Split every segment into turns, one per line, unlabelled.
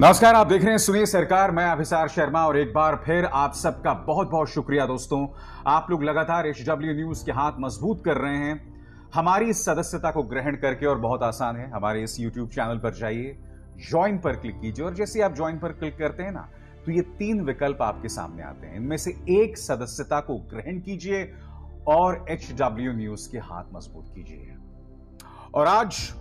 नमस्कार, आप देख रहे हैं सुनिए सरकार। मैं अभिसार शर्मा और एक बार फिर आप सबका बहुत बहुत शुक्रिया दोस्तों। आप लोग लगातार HW न्यूज के हाथ मजबूत कर रहे हैं हमारी सदस्यता को ग्रहण करके। और बहुत आसान है, हमारे इस YouTube चैनल पर जाइए, ज्वाइन पर क्लिक कीजिए और जैसे आप ज्वाइन पर क्लिक करते हैं ना, तो ये 3 विकल्प आपके सामने आते हैं। इनमें से एक सदस्यता को ग्रहण कीजिए और HW न्यूज के हाथ मजबूत कीजिए। और आज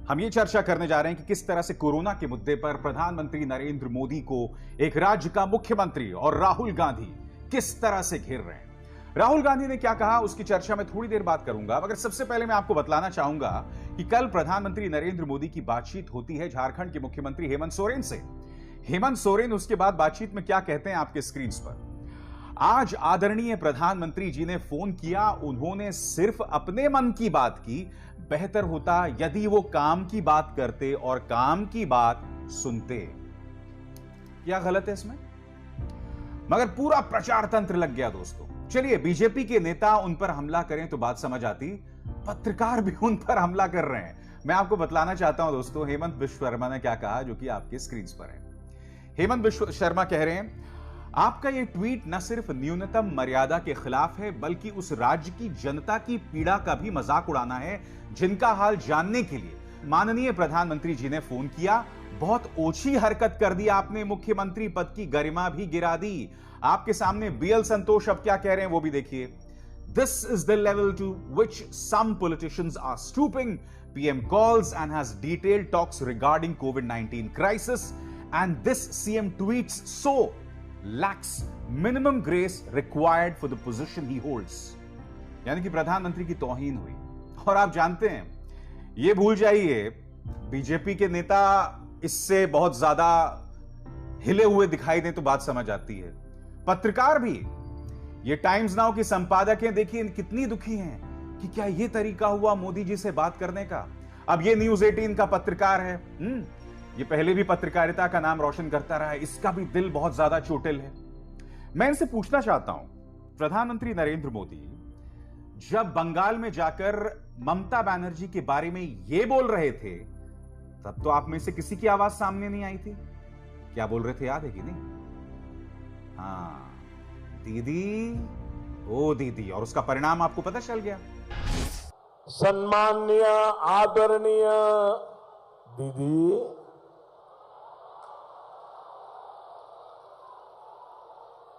हम ये चर्चा करने जा रहे हैं कि किस तरह से कोरोना के मुद्दे पर प्रधानमंत्री नरेंद्र मोदी को एक राज्य का मुख्यमंत्री और राहुल गांधी किस तरह से घेर रहे हैं। राहुल गांधी ने क्या कहा, उसकी चर्चा में थोड़ी देर बात करूंगा, मगर सबसे पहले मैं आपको बतलाना चाहूंगा कि कल प्रधानमंत्री नरेंद्र मोदी की बातचीत होती है झारखंड के मुख्यमंत्री हेमंत सोरेन से। हेमंत सोरेन उसके बाद बातचीत में क्या कहते हैं आपके स्क्रीन पर। आज आदरणीय प्रधानमंत्री जी ने फोन किया, उन्होंने सिर्फ अपने मन की बात की। बेहतर होता यदि वो काम की बात करते और काम की बात सुनते। क्या गलत है इसमें? मगर पूरा प्रचार तंत्र लग गया दोस्तों। चलिए, बीजेपी के नेता उन पर हमला करें तो बात समझ आती, पत्रकार भी उन पर हमला कर रहे हैं। मैं आपको बतलाना चाहता हूं दोस्तों, हेमंत विश्व शर्मा ने क्या कहा, जो कि आपके स्क्रीन पर है। हेमंत विश्व शर्मा कह रहे हैं, आपका यह ट्वीट न सिर्फ न्यूनतम मर्यादा के खिलाफ है, बल्कि उस राज्य की जनता की पीड़ा का भी मजाक उड़ाना है जिनका हाल जानने के लिए माननीय प्रधानमंत्री जी ने फोन किया। बहुत ओछी हरकत कर दी आपने, मुख्यमंत्री पद की गरिमा भी गिरा दी। आपके सामने BL संतोष अब क्या कह रहे हैं वो भी देखिए। This is the level to which some politicians are stooping. PM calls and has detailed talks regarding COVID-19 crisis and this CM tweets so lacks minimum grace required for the position he holds। यानी कि प्रधानमंत्री की तौहीन हुई। और आप जानते हैं, ये भूल जाइए, बीजेपी के नेता इससे बहुत ज्यादा हिले हुए दिखाई दें तो बात समझ आती है। पत्रकार भी, ये टाइम्स नाउ की संपादकें देखिए कितनी दुखी हैं कि क्या ये तरीका हुआ मोदी जी से बात करने का। अब ये न्यूज़ 18 का पत्रकार है, ये पहले भी पत्रकारिता का नाम रोशन करता रहा है, इसका भी दिल बहुत ज्यादा चोटिल है। मैं इनसे पूछना चाहता हूं, प्रधानमंत्री नरेंद्र मोदी जब बंगाल में जाकर ममता बनर्जी के बारे में यह बोल रहे थे, तब तो आप में से किसी की आवाज सामने नहीं आई थी। क्या बोल रहे थे याद है कि नहीं? हाँ, दीदी, ओ दीदी। और उसका परिणाम आपको पता चल गया।
सम्माननीय आदरणीय दीदी,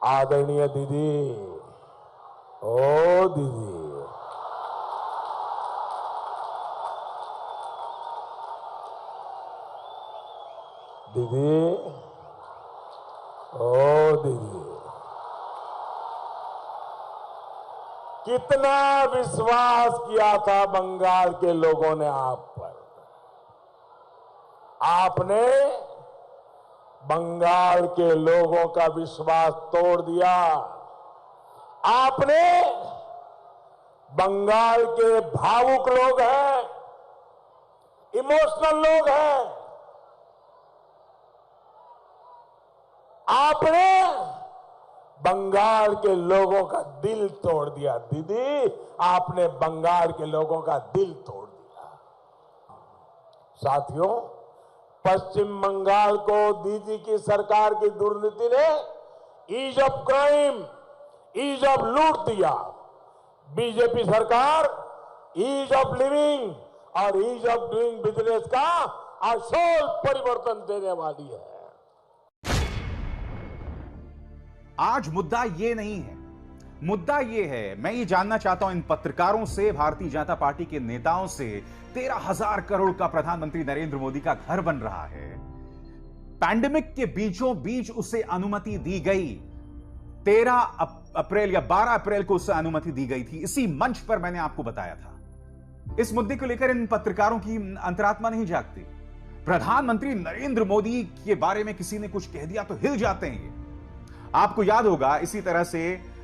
आदरणीय दीदी, ओ दीदी, दीदी, ओ दीदी, कितना विश्वास किया था बंगाल के लोगों ने आप पर। आपने बंगाल के लोगों का विश्वास तोड़ दिया। आपने बंगाल के भावुक लोग हैं, इमोशनल लोग हैं, आपने बंगाल के लोगों का दिल तोड़ दिया। दीदी, आपने बंगाल के लोगों का दिल तोड़ दिया। साथियों, पश्चिम बंगाल को दीदी की सरकार की दुर्नीति ने ease of crime, ease of लूट दिया। बीजेपी सरकार ईज ऑफ लिविंग और ईज ऑफ डूइंग बिजनेस का आशोल परिवर्तन देने वाली है।
आज मुद्दा ये नहीं है, मुद्दा ये है, मैं ये जानना चाहता हूं इन पत्रकारों से, भारतीय जनता पार्टी के नेताओं से, 13,000 करोड़ का प्रधानमंत्री नरेंद्र मोदी का घर बन रहा है। पैंडेमिक के बीचों बीच उसे अनुमति दी गई। 13 अप्रैल या 12 अप्रैल को उसे अनुमति दी गई थी। इसी मंच पर मैंने आपको बताया था। इस मुद्दे को लेकर इन पत्रकारों की अंतरात्मा नहीं जागती। प्रधानमंत्री नरेंद्र मोदी के बारे में किसी ने कुछ कह दिया तो हिल जाते हैं ये। आपको याद होगा, इसी तरह से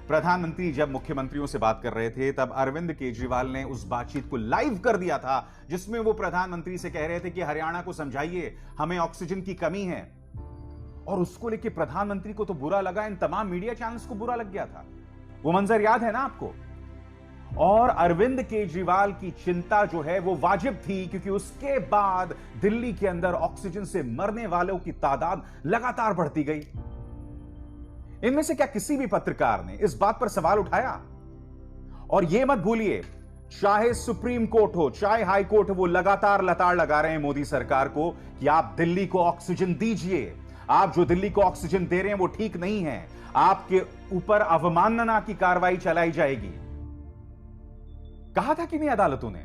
प्रधानमंत्री जब मुख्यमंत्रियों से बात कर रहे थे, तब अरविंद केजरीवाल ने उस बातचीत को लाइव कर दिया था, जिसमें वो प्रधानमंत्री से कह रहे थे कि हरियाणा को समझाइए, हमें ऑक्सीजन की कमी है। और उसको लेके प्रधानमंत्री को तो बुरा लगा, इन तमाम मीडिया चैनल्स को बुरा लग गया था। वो मंजर याद है ना आपको? और अरविंद केजरीवाल की चिंता जो है वो वाजिब थी, क्योंकि उसके बाद दिल्ली के अंदर ऑक्सीजन से मरने वालों की तादाद लगातार बढ़ती गई। इनमें से क्या किसी भी पत्रकार ने इस बात पर सवाल उठाया? और यह मत भूलिए, चाहे सुप्रीम कोर्ट हो चाहे हाई कोर्ट हो, वो लगातार लताड़ लगा रहे हैं मोदी सरकार को कि आप दिल्ली को ऑक्सीजन दीजिए। आप जो दिल्ली को ऑक्सीजन दे रहे हैं वो ठीक नहीं है, आपके ऊपर अवमानना की कार्रवाई चलाई जाएगी। कहा था कि नहीं अदालतों ने?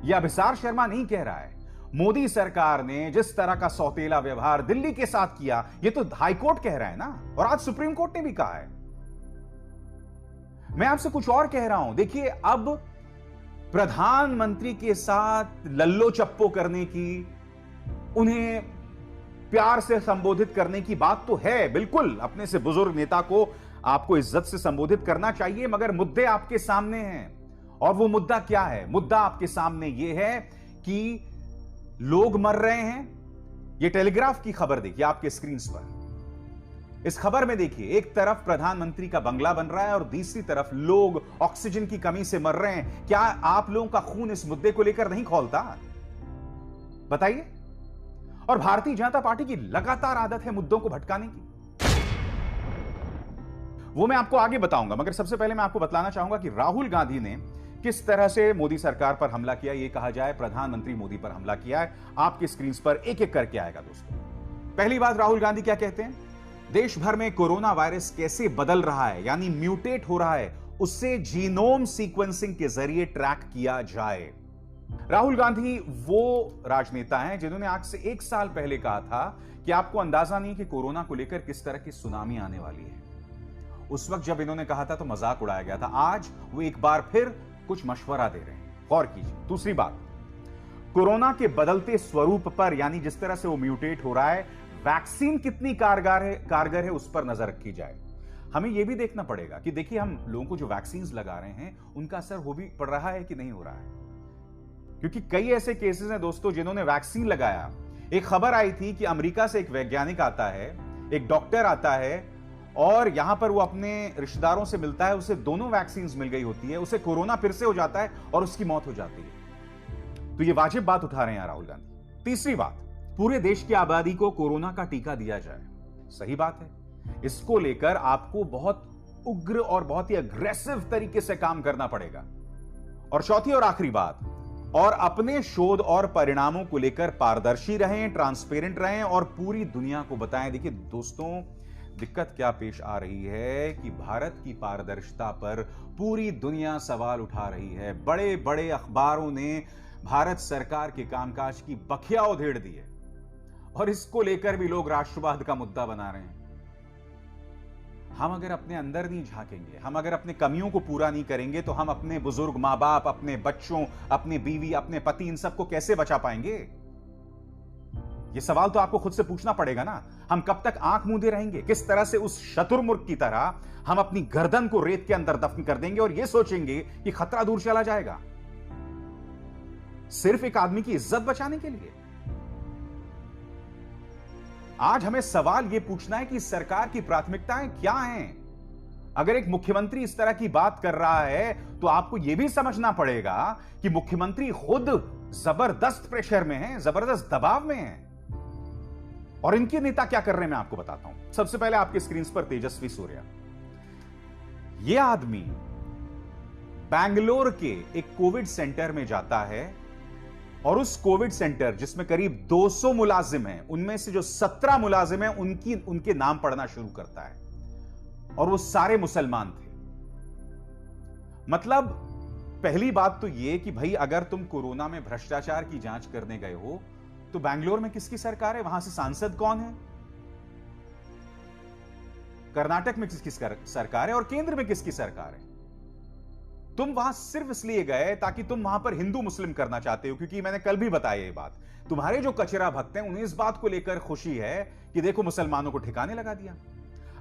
यह अभिसार शर्मा नहीं कह रहा है, मोदी सरकार ने जिस तरह का सौतेला व्यवहार दिल्ली के साथ किया, यह तो हाईकोर्ट कह रहा है ना, और आज सुप्रीम कोर्ट ने भी कहा है। मैं आपसे कुछ और कह रहा हूं। देखिए, अब प्रधानमंत्री के साथ लल्लो चप्पो करने की, उन्हें प्यार से संबोधित करने की बात तो है, बिल्कुल अपने से बुजुर्ग नेता को आपको इज्जत से संबोधित करना चाहिए, मगर मुद्दे आपके सामने हैं। और वो मुद्दा क्या है? मुद्दा आपके सामने यह है कि लोग मर रहे हैं। यह टेलीग्राफ की खबर देखिए आपके स्क्रीन पर। इस खबर में देखिए, एक तरफ प्रधानमंत्री का बंगला बन रहा है और दूसरी तरफ लोग ऑक्सीजन की कमी से मर रहे हैं। क्या आप लोगों का खून इस मुद्दे को लेकर नहीं खौलता? बताइए। और भारतीय जनता पार्टी की लगातार आदत है मुद्दों को भटकाने की। वो मैं आपको आगे बताऊंगा, मगर सबसे पहले मैं आपको बतलाना चाहूंगा कि राहुल गांधी ने किस तरह से मोदी सरकार पर हमला किया। यह कहा जाए प्रधानमंत्री मोदी पर हमला किया है। आपकी स्क्रीन पर एक एक करके आएगा दोस्तों। पहली बात, राहुल गांधी क्या कहते हैं? देश भर में कोरोना वायरस कैसे बदल रहा है, यानी म्यूटेट हो रहा है, उससे जीनोम सीक्वेंसिंग के जरिए ट्रैक किया जाए। राहुल गांधी वो राजनेता हैं जिन्होंने आज से 1 साल पहले कहा था कि आपको अंदाजा नहीं कि कोरोना को लेकर किस तरह की सुनामी आने वाली है। उस वक्त जब इन्होंने कहा था तो मजाक उड़ाया गया था। आज वो एक बार फिर कुछ मशवरा दे रहे हैं, गौर कीजिए। दूसरी बात, कोरोना के बदलते स्वरूप पर, यानी जिस तरह से वो म्यूटेट हो रहा है, वैक्सीन कितनी कारगर है उस पर नजर रखी जाए। हमें यह भी देखना पड़ेगा कि देखिए, हम लोगों को जो वैक्सीन लगा रहे हैं उनका असर हो भी पड़ रहा है कि नहीं हो रहा है, क्योंकि कई ऐसे केसेस हैं दोस्तों जिन्होंने वैक्सीन लगाया। एक खबर आई थी कि अमेरिका से एक वैज्ञानिक आता है, एक डॉक्टर आता है, और यहां पर वो अपने रिश्तेदारों से मिलता है, उसे दोनों वैक्सीन मिल गई होती है, उसे कोरोना फिर से हो जाता है और उसकी मौत हो जाती है। तो ये वाजिब बात उठा रहे हैं राहुल गांधी। तीसरी बात, पूरे देश की आबादी को कोरोना का टीका दिया जाए। सही बात है, इसको लेकर आपको बहुत उग्र और बहुत ही अग्रेसिव तरीके से काम करना पड़ेगा। और चौथी और आखिरी बात, और अपने शोध और परिणामों को लेकर पारदर्शी रहें, ट्रांसपेरेंट रहें और पूरी दुनिया को बताएं। देखिए दोस्तों, दिक्कत क्या पेश आ रही है कि भारत की पारदर्शिता पर पूरी दुनिया सवाल उठा रही है। बड़े बड़े अखबारों ने भारत सरकार के कामकाज की बखिया उधेड़ दी है, और इसको लेकर भी लोग राष्ट्रवाद का मुद्दा बना रहे हैं। हम अगर अपने अंदर नहीं झांकेंगे, हम अगर अपने कमियों को पूरा नहीं करेंगे, तो हम अपने बुजुर्ग मां बाप, अपने बच्चों, अपनी बीवी, अपने पति, इन सबको कैसे बचा पाएंगे? ये सवाल तो आपको खुद से पूछना पड़ेगा ना। हम कब तक आंख मूंदे रहेंगे? किस तरह से उस शतुरमुर्ग की तरह हम अपनी गर्दन को रेत के अंदर दफन कर देंगे और यह सोचेंगे कि खतरा दूर चला जाएगा, सिर्फ एक आदमी की इज्जत बचाने के लिए? आज हमें सवाल यह पूछना है कि सरकार की प्राथमिकताएं क्या हैं। अगर एक मुख्यमंत्री इस तरह की बात कर रहा है तो आपको यह भी समझना पड़ेगा कि मुख्यमंत्री खुद जबरदस्त प्रेशर में है, जबरदस्त दबाव में है। और इनके नेता क्या कर रहे हैं मैं आपको बताता हूं। सबसे पहले आपके स्क्रीन पर तेजस्वी सूर्या। यह आदमी बैंगलोर के एक कोविड सेंटर में जाता है, और उस कोविड सेंटर जिसमें करीब 200 मुलाजिम हैं, उनमें से जो 17 मुलाजिम हैं उनके नाम पढ़ना शुरू करता है, और वो सारे मुसलमान थे। मतलब पहली बात तो यह कि भाई, अगर तुम कोरोना में भ्रष्टाचार की जांच करने गए हो तो बैंगलोर में किसकी सरकार है? वहां से सांसद कौन है? कर्नाटक में किसकी सरकार है और केंद्र में किसकी सरकार है? तुम वहां सिर्फ इसलिए गए ताकि तुम वहां पर हिंदू मुस्लिम करना चाहते हो, क्योंकि मैंने कल भी बताया ये बात। तुम्हारे जो कचरा भक्त हैं उन्हें इस बात को लेकर खुशी है कि देखो मुसलमानों को ठिकाने लगा दिया।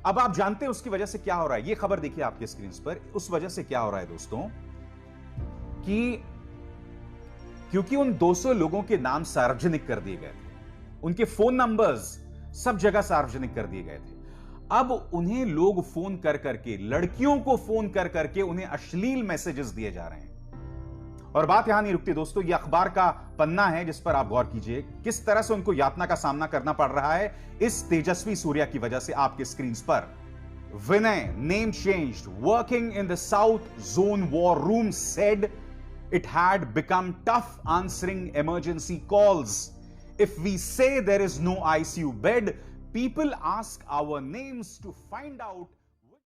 अब आप जानते हैं उसकी वजह से क्या हो रहा है। ये खबर देखिए आपके स्क्रीन पर। उस वजह से क्या हो रहा है दोस्तों कि क्योंकि उन 200 लोगों के नाम सार्वजनिक कर दिए गए थे, उनके फोन नंबर्स सब जगह सार्वजनिक कर दिए गए थे। अब उन्हें लोग फोन कर करके, लड़कियों को फोन कर करके उन्हें अश्लील मैसेजेस दिए जा रहे हैं। और बात यहां नहीं रुकती दोस्तों, यह अखबार का पन्ना है जिस पर आप गौर कीजिए किस तरह से उनको यातना का सामना करना पड़ रहा है इस तेजस्वी सूर्या की वजह से। आपके स्क्रीन पर Vinay, name changed, working in the south zone war room, said it had become tough answering emergency calls. If we say there is no ICU bed, people ask our names to find out